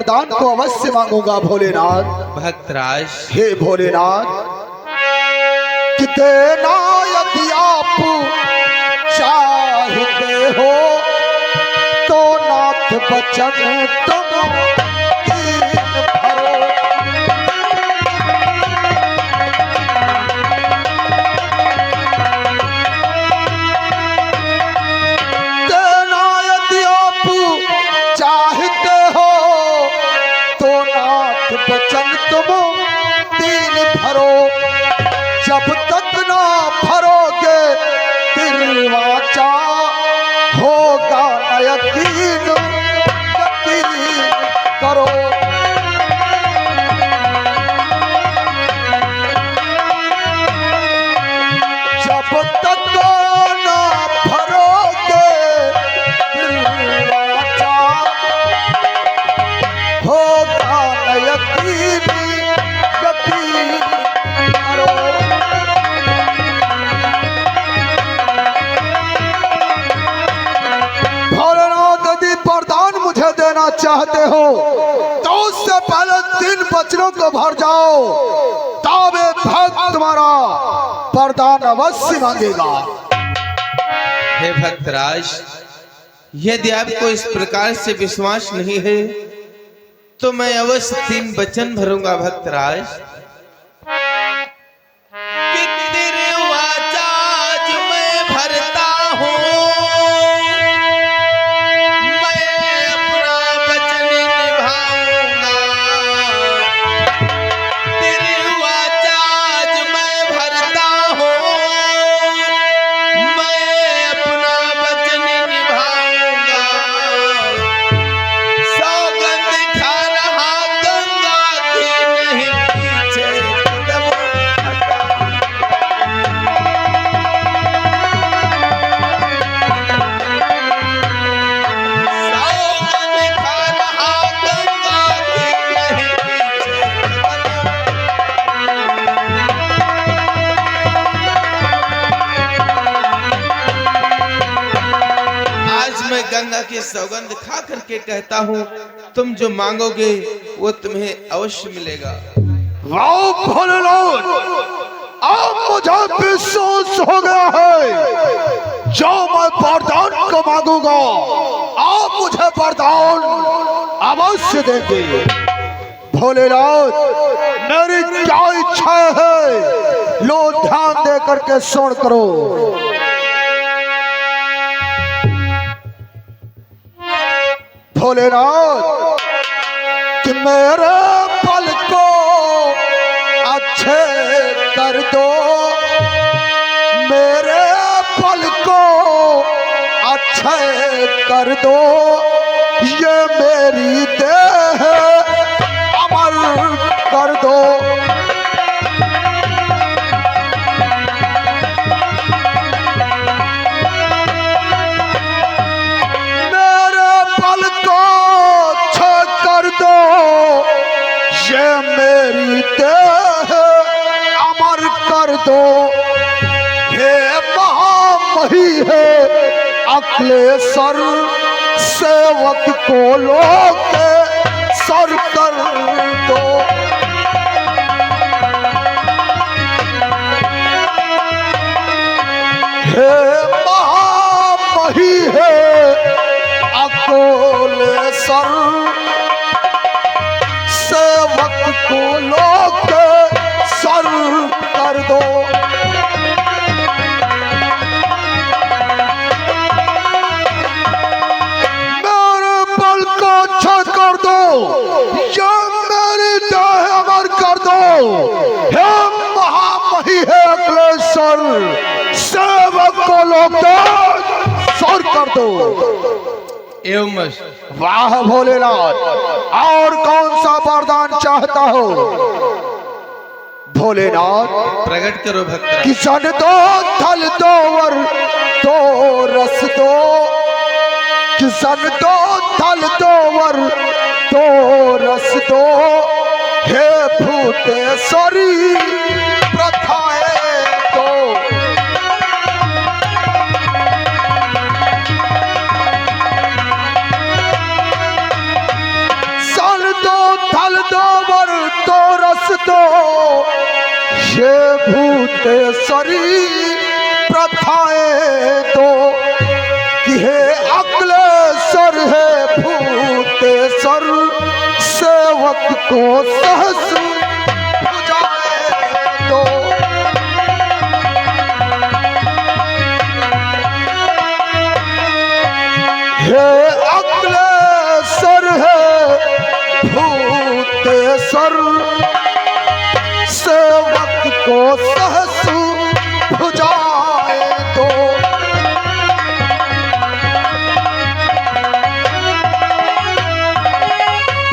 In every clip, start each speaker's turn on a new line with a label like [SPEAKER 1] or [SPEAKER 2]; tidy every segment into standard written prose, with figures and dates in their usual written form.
[SPEAKER 1] वरदान को अवश्य मांगूंगा भोलेनाथ।
[SPEAKER 2] भक्तराज
[SPEAKER 1] हे भोलेनाथ, कि देना यदि आप चाहते हो तो नाथ बचन तुम दीन भरो। देना यदि आप चाहते हो तो नाथ बचन तुम दीन भरो। जब तक ना भरोगे फिर वाचा होगा न यकीन, यकीन करो। जब तक ना भरोगे फिर वाचा होगा न यकीन, यकीन करो। वरदान मुझे देना चाहते हो तो उससे पहले 3 वचनों को भर जाओ, तब भक्त तुम्हारा वरदान अवश्य मांगेगा।
[SPEAKER 2] हे भक्तराज, यदि आपको इस प्रकार से विश्वास नहीं है तो मैं अवश्य 3 वचन भरूंगा भक्तराज। कि तेरे वाचा जो मैं भरता हूँ, गंगा की सौगंध खा करके कहता हूँ, तुम जो मांगोगे वो तुम्हें अवश्य मिलेगा।
[SPEAKER 1] भोलेनाथ, अब मुझे विश्वास हो गया है, जो मैं वरदान को मांगूंगा आप मुझे वरदान अवश्य देंगे। भोलेनाथ, मेरी क्या इच्छा है लो ध्यान दे करके सुन करो। भोलेनाथ, कि मेरे पल को अच्छे कर दो, मेरे पल को अच्छे कर दो, ये मेरी देह अमर कर दो। ये मेरी देह अमर कर दो। हे महामही है अखिलेश्वर, सेवक को लोग सर कर दो। हे महामही है अखिलेश्वर, सेवक को लोग सर कर दो। मेरे बल को अच्छा कर दो, या मेरी देह अमर कर दो। हे महामही है अखिलेश्वर, सेवक को लोग सर कर दो।
[SPEAKER 2] एवं
[SPEAKER 1] वाह भोलेनाथ, और कौन सा वरदान चाहता हो भोलेनाथ?
[SPEAKER 2] प्रकट करो भक्त।
[SPEAKER 1] किसान दो, थल दो, वर दो, रस दो। किसान दो, थल दो, वर दो, रस दो। हे भूतेश्वरी प्रथाएं दो। सन दो थल दो वर तो रस दो, ये भूतेश्वरी प्रथाएं दो कि हे अक्लेश्वर है भूतेश्वर, सेवक को सहस बुझाए दो। हे अक्लेश्वर है भूतेश्वर, सेवक को सहस बुझाए दो।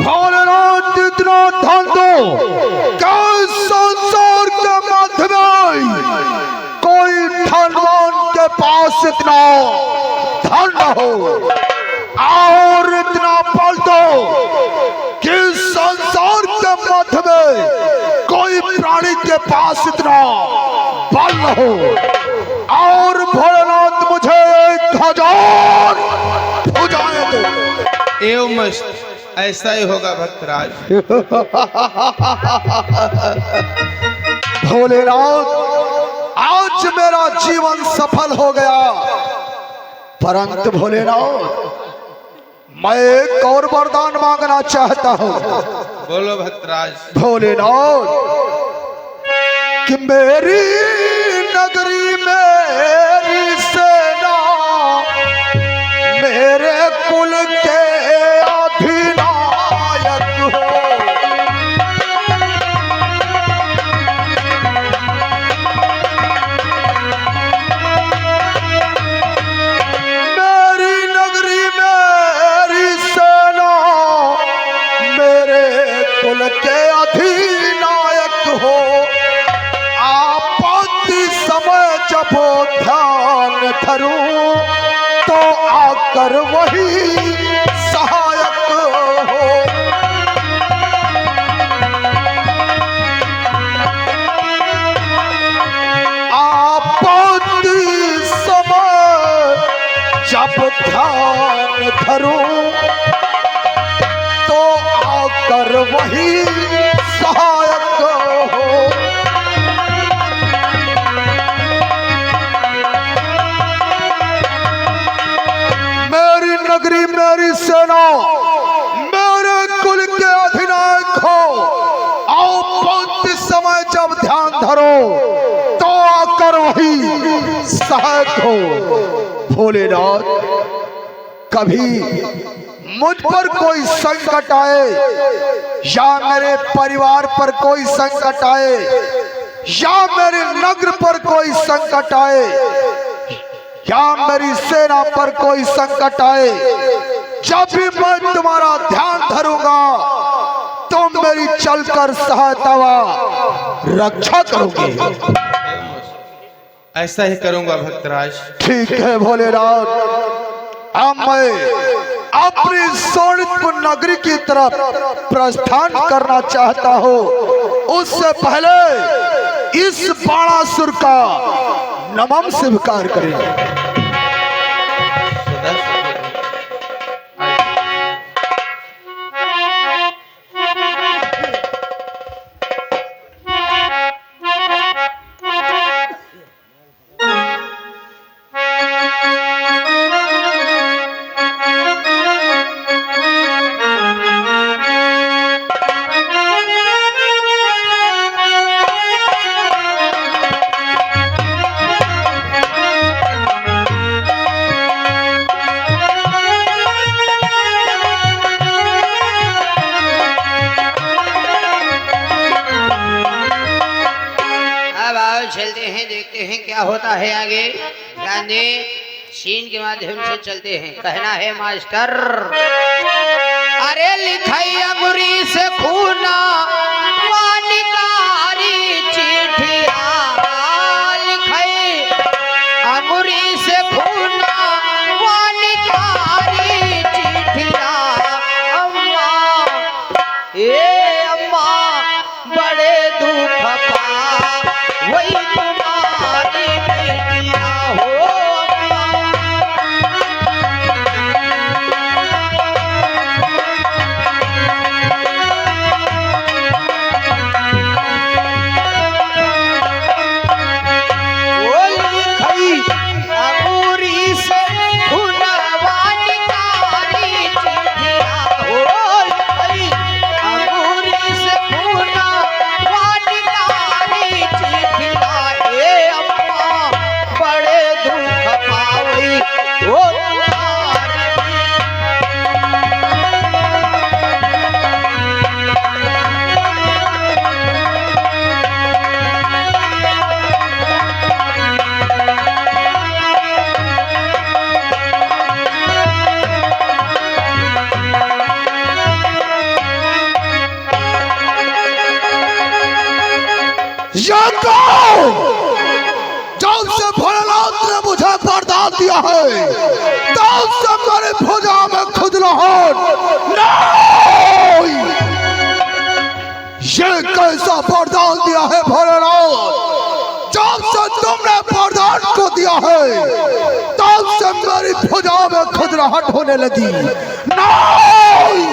[SPEAKER 1] भोलेनाथ इतना धन दो क्या संसार के मध्य में कोई धनवान के पास इतना धन न हो, और इतना बल दो कि संसार के मध्य में कोई प्राणी के पास इतना बल न हो। और भोलेनाथ मुझे 1000 भुजाएं दो।
[SPEAKER 2] एवं मस्त, ऐसा ही होगा भक्तराज।
[SPEAKER 1] भोलेनाथ आज मेरा जीवन सफल हो गया, परंतु भोलेनाथ मैं एक और वरदान मांगना चाहता हूँ।
[SPEAKER 2] बोलो भक्तराज।
[SPEAKER 1] भोलेनाथ कि मेरी नगरी मेरी सेना मेरे कुल के अधिनायक हो। मेरी नगरी मेरी सेना मेरे कुल के अधिनायक हो। आपत्ति समय जब ध्यान धरूं तो आकर वही सहायक हो। आपत्ति समय जब ध्यान धरूं तो आकर वही सहायक हो। मेरी नगरी मेरी सेना मेरे कुल के अधिनायक हो। आपत्ति समय जब ध्यान धरो तो आकर वही सहायक हो। भोलेनाथ कभी मुझ पर कोई संकट आए या मेरे परिवार पर कोई संकट आए या मेरे नगर पर कोई संकट आए या मेरी सेना पर कोई संकट आए, जब भी मैं तुम्हारा ध्यान धरूंगा तुम मेरी चलकर सहायता व रक्षा करोगे।
[SPEAKER 2] ऐसा ही करूंगा भक्तराज।
[SPEAKER 1] ठीक है भोलेनाथ, अब मैं अपनी सोनितपुर नगरी की तरफ प्रस्थान करना चाहता हूँ। उससे पहले इस बाणासुर का नमन स्वीकार करें।
[SPEAKER 3] चलते हैं, देखते हैं क्या होता है आगे। ध्यान दें, सीन के माध्यम से चलते हैं। कहना है मास्टर, अरे लिखाई अंगुरी से खूना वानिकारी चिट्ठिया, लिखाई अंगुरी से खूना वानिकारी चिट्ठिया। अम्मा ए अम्मा बड़े दुख पा वही तुम्हारी बेटिया हो।
[SPEAKER 1] ये कहो जब से भोलेनाथ ने मुझे वरदान दिया है तब से मेरी भुजा में खुजलाहट नहीं। ये कैसा वरदान दिया है भोलेनाथ? जब से तुमने वरदान को दिया है तब से मेरी भुजा में खुजलाहट होने लगी। नहीं,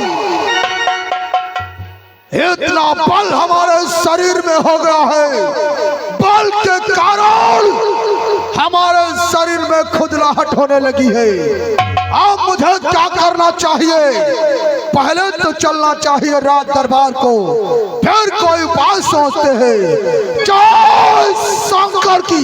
[SPEAKER 1] इतना बल हमारे शरीर में हो गया है, बल के कारण हमारे शरीर में खुजलाहट होने लगी है। अब मुझे क्या करना चाहिए? पहले तो चलना चाहिए राज दरबार को, फिर कोई उपाय सोचते हैं। जय शंकर की।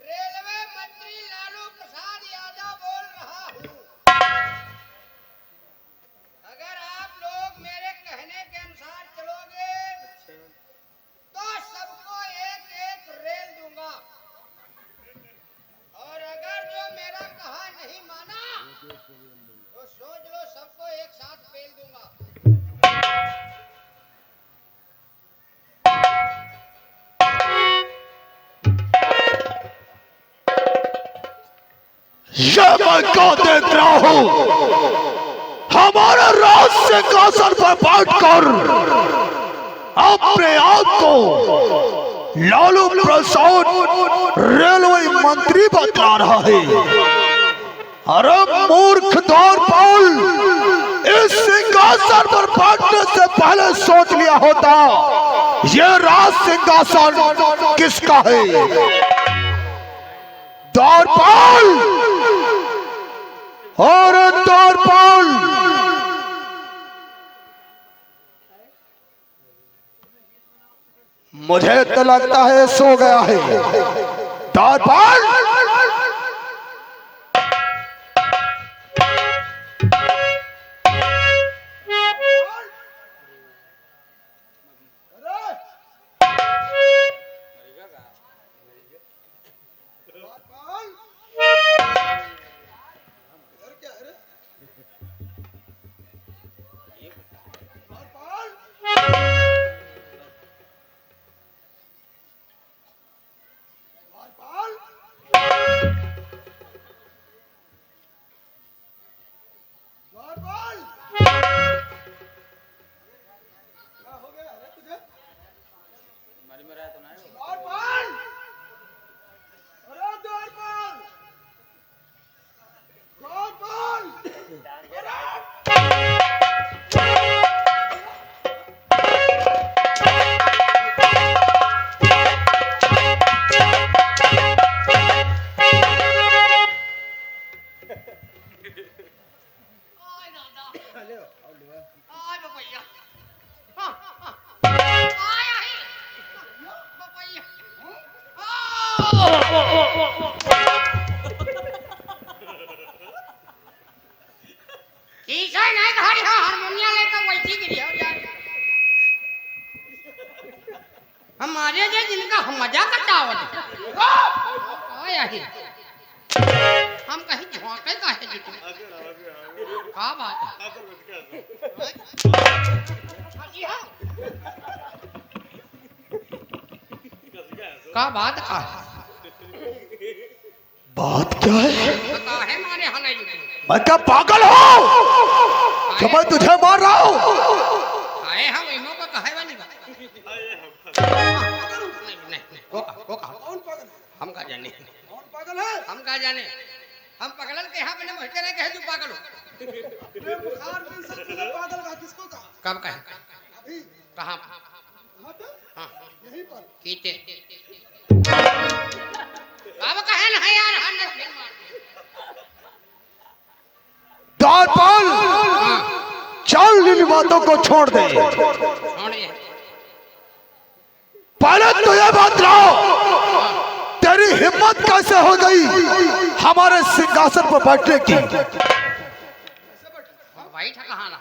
[SPEAKER 3] रेलवे मंत्री लालू प्रसाद यादव बोल रहा हूँ। अगर आप लोग मेरे कहने के अनुसार चलोगे तो सबको एक एक रेल दूंगा, और अगर जो मेरा कहा नहीं माना तो सोच लो सबको एक साथ पेल दूंगा।
[SPEAKER 1] ये मैं क्या देख रहा हूँ? हमारे राज सिंहासन पर बैठकर अपने आप को लालू प्रसाद रेलवे मंत्री बता रहा है। अरे मूर्ख द्वारपाल, इस सिंहासन पर बैठने से पहले सोच लिया होता ये राज सिंहासन किसका है। द्वारपाल और द्वारपाल, मुझे तो लगता है सो गया है। द्वारपाल,
[SPEAKER 3] हमारे जे जिनका हम मजा करता है हम कहीं झोंके का है जी का बात है का बात का
[SPEAKER 1] बात क्या है?
[SPEAKER 3] का है मारे हने
[SPEAKER 1] मैं क्या पागल हूँ कि मैं तुझे मार रहा हूँ?
[SPEAKER 3] आए हम इनो का कहे वाली बात नहीं कोका हम का जाने कौन पागल है? हम का जाने हम पागलन के यहाँ बने महके रहे कहे तू पागल हो। बुखार में सब पागल का किसको कहा? कब कहे? अभी कहाँ पे? हाँ यहीं पर कीते अब कहे ना यार हन्नस
[SPEAKER 1] द्वारपाल, चल इन बातों को छोड़ दे। पहले तो ये बात रहो, तेरी हिम्मत कैसे हो गई हमारे सिंहासन पर बैठने की?
[SPEAKER 3] बैठा कहाँ रहा?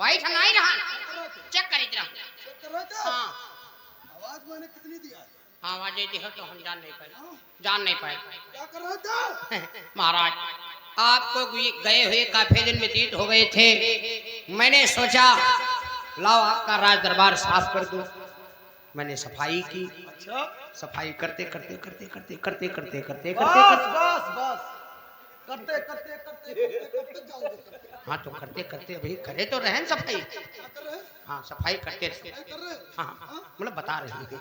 [SPEAKER 3] बैठा नहीं रहा, चेक कर इधर। हाँ
[SPEAKER 4] आवाज मैंने कितनी दिया?
[SPEAKER 3] आवाज दी है तो हम जान नहीं पाए। क्या कर रहा था? महाराज आपको गए हुए काफी दिन व्यतीत हो गए थे। मैंने सोचा लाओ आपका राज दरबार साफ कर दूं। मैंने सफाई की।
[SPEAKER 4] अच्छा
[SPEAKER 3] सफाई करते करते करते करते करते करते करते
[SPEAKER 4] बस
[SPEAKER 3] करते
[SPEAKER 4] बस बस करते करते करते करते करते जाओगे करते
[SPEAKER 3] हाँ तो करते करते अभी करे तो रहे सफाई।
[SPEAKER 4] क्या कर रहे हैं
[SPEAKER 3] हाँ सफाई करते थे।
[SPEAKER 4] क्या कर रहे हैं
[SPEAKER 3] हाँ मतलब बता रहे थे।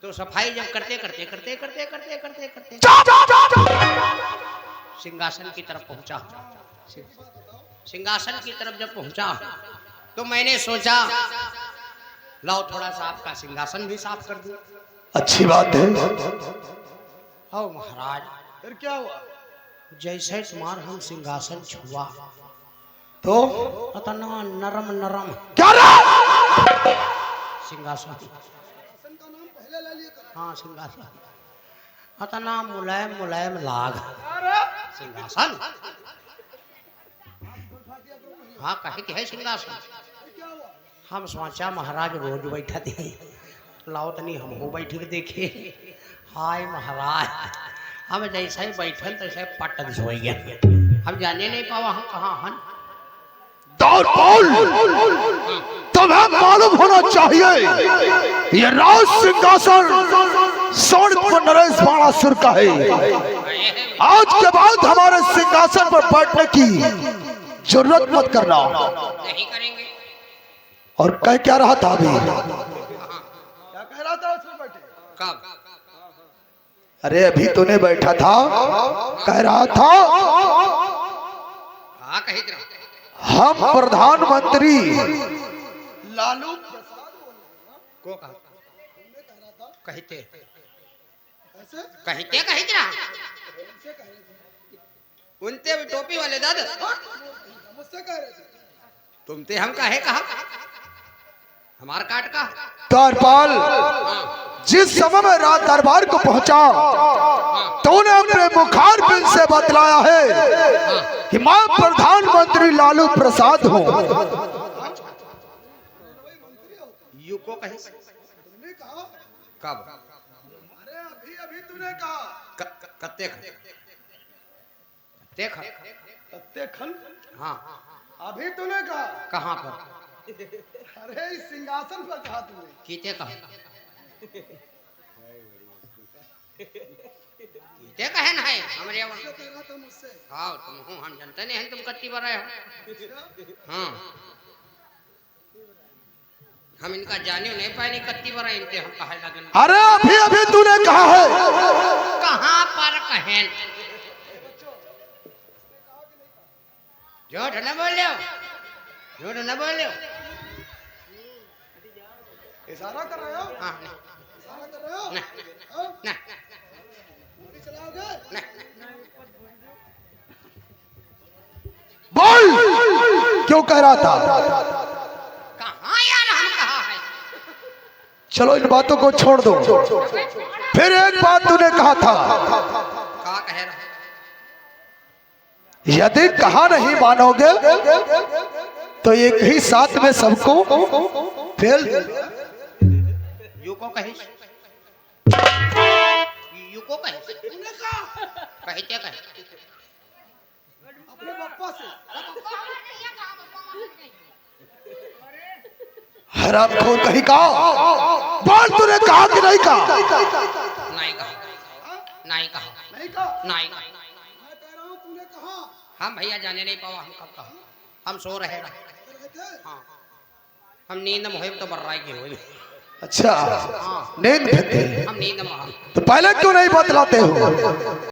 [SPEAKER 3] तो सफाई जब करते करते करते करते करते करते करते सिंहासन की तरफ पहुंचा। सिंहासन की तरफ जब पहुंचा तो मैंने सोचा लाओ थोड़ा सा आपका सिंहासन भी साफ कर दूं।
[SPEAKER 1] अच्छी बात है।
[SPEAKER 3] हो महाराज
[SPEAKER 4] फिर क्या हुआ
[SPEAKER 3] जैसे तुम्हारा हम सिंहासन छुआ
[SPEAKER 1] तो
[SPEAKER 3] इतना नरम नरम
[SPEAKER 1] क्या
[SPEAKER 3] सिंहासन।
[SPEAKER 4] हसन का नाम पहले ले लिया कर
[SPEAKER 3] हाँ सिंहासन इतना मुलायम मुलायम लाग सिंहासन। हाँ कहे कि है सिंहासन।
[SPEAKER 4] क्या हुआ
[SPEAKER 3] हम सोचा महाराज रोज बैठा थे लाओ तनी हम हो बैठ के देखे। हाय महाराज हम जैसे ही बैठन तैसे पट सो गया। हम जाने नहीं पावा हम कहाँ हन।
[SPEAKER 1] तुम्हें मालूम होना चाहिए ये राज सिंहासन स्वर्ण नरेश बाणासुर का है। आज के बाद हमारे सिंहासन पर बैठने की जरूरत मत करना।
[SPEAKER 3] नहीं करेंगे।
[SPEAKER 1] और कह क्या रहा था अभी?
[SPEAKER 4] क्या कह रहा था उसमें बैठे
[SPEAKER 3] कब
[SPEAKER 1] अरे अभी तूने बैठा था कह रहा था
[SPEAKER 3] हाँ कही तरह
[SPEAKER 1] हम प्रधानमंत्री
[SPEAKER 4] लालू प्रसाद बोल रहे हैं
[SPEAKER 3] को कहा
[SPEAKER 4] तुमने कह रहा था
[SPEAKER 3] कहते
[SPEAKER 4] ऐसे
[SPEAKER 3] कहते कही तरह
[SPEAKER 4] मुझसे कह रहे थे
[SPEAKER 3] उनते भी टोपी वाले दादा
[SPEAKER 4] मुझसे कह रहे थे
[SPEAKER 3] तुमते हम काहे कहा हमार काट का
[SPEAKER 1] द्वारपाल जिस समय में राज दरबार को पहुंचा तूने अपने मुखार बिन से बतलाया है कि मैं प्रधानमंत्री लालू प्रसाद हूँ।
[SPEAKER 3] यू को कहे
[SPEAKER 4] तुमने कहा
[SPEAKER 3] कब
[SPEAKER 4] अरे अभी अभी तूने कहा
[SPEAKER 3] कत्ते
[SPEAKER 4] कत्ते खन
[SPEAKER 3] हाँ
[SPEAKER 4] अभी तूने कहा
[SPEAKER 3] कहाँ पर
[SPEAKER 4] अरे इस सिंहासन पर कहा तूने
[SPEAKER 3] कीते कहा कीते कहे ना है हमरे
[SPEAKER 4] मुझसे कह रहा था मुझसे
[SPEAKER 3] हाँ तुम हूँ हम जानते नहीं हैं तुम कत्ती पर आए हो। हाँ हम इनका जाने नहीं पाए नहीं कत्ती पर आए इनके हम कहे लगन
[SPEAKER 1] अरे अभी अभी तूने कहा है
[SPEAKER 3] कहाँ पर कहें झूठ न बोलो झूठ न बोलो।
[SPEAKER 4] इशारा कर रहे हो
[SPEAKER 3] हाँ नहीं
[SPEAKER 4] इशारा कर रहे हो
[SPEAKER 3] नहीं
[SPEAKER 4] हाँ?
[SPEAKER 3] नहीं
[SPEAKER 4] गोली चलाओगे
[SPEAKER 3] नहीं
[SPEAKER 1] बोल क्यों कह रहा था?
[SPEAKER 3] कहाँ यार हम कहा है
[SPEAKER 1] चलो इन बातों को छोड़ दो। फिर एक बात तूने कहा था
[SPEAKER 3] कहा कह रहा
[SPEAKER 1] यदि कहा नहीं मानोगे तो एक ही साथ में सबको फेल।
[SPEAKER 3] यू को कहे यू को कहे
[SPEAKER 4] तूने कहा
[SPEAKER 3] कहे क्या कहे
[SPEAKER 4] अपने पप्पा से
[SPEAKER 1] हराम खोर कहीं का बोल तूने कहा कि नहीं कहा?
[SPEAKER 3] नहीं कहा नहीं कहा
[SPEAKER 4] नहीं कहा
[SPEAKER 3] नहीं कहा
[SPEAKER 4] मैं कह रहा हूँ तूने कहा
[SPEAKER 3] हम भैया जाने नहीं पावा हम कब कहा हम सो रहे ना
[SPEAKER 4] कह रहे थे
[SPEAKER 3] हाँ हम नींद में होए तो बर्राई की होए
[SPEAKER 1] अच्छा नींद में थे
[SPEAKER 3] हम नींद में
[SPEAKER 1] तो पहले क्यों नहीं बतलाते हो?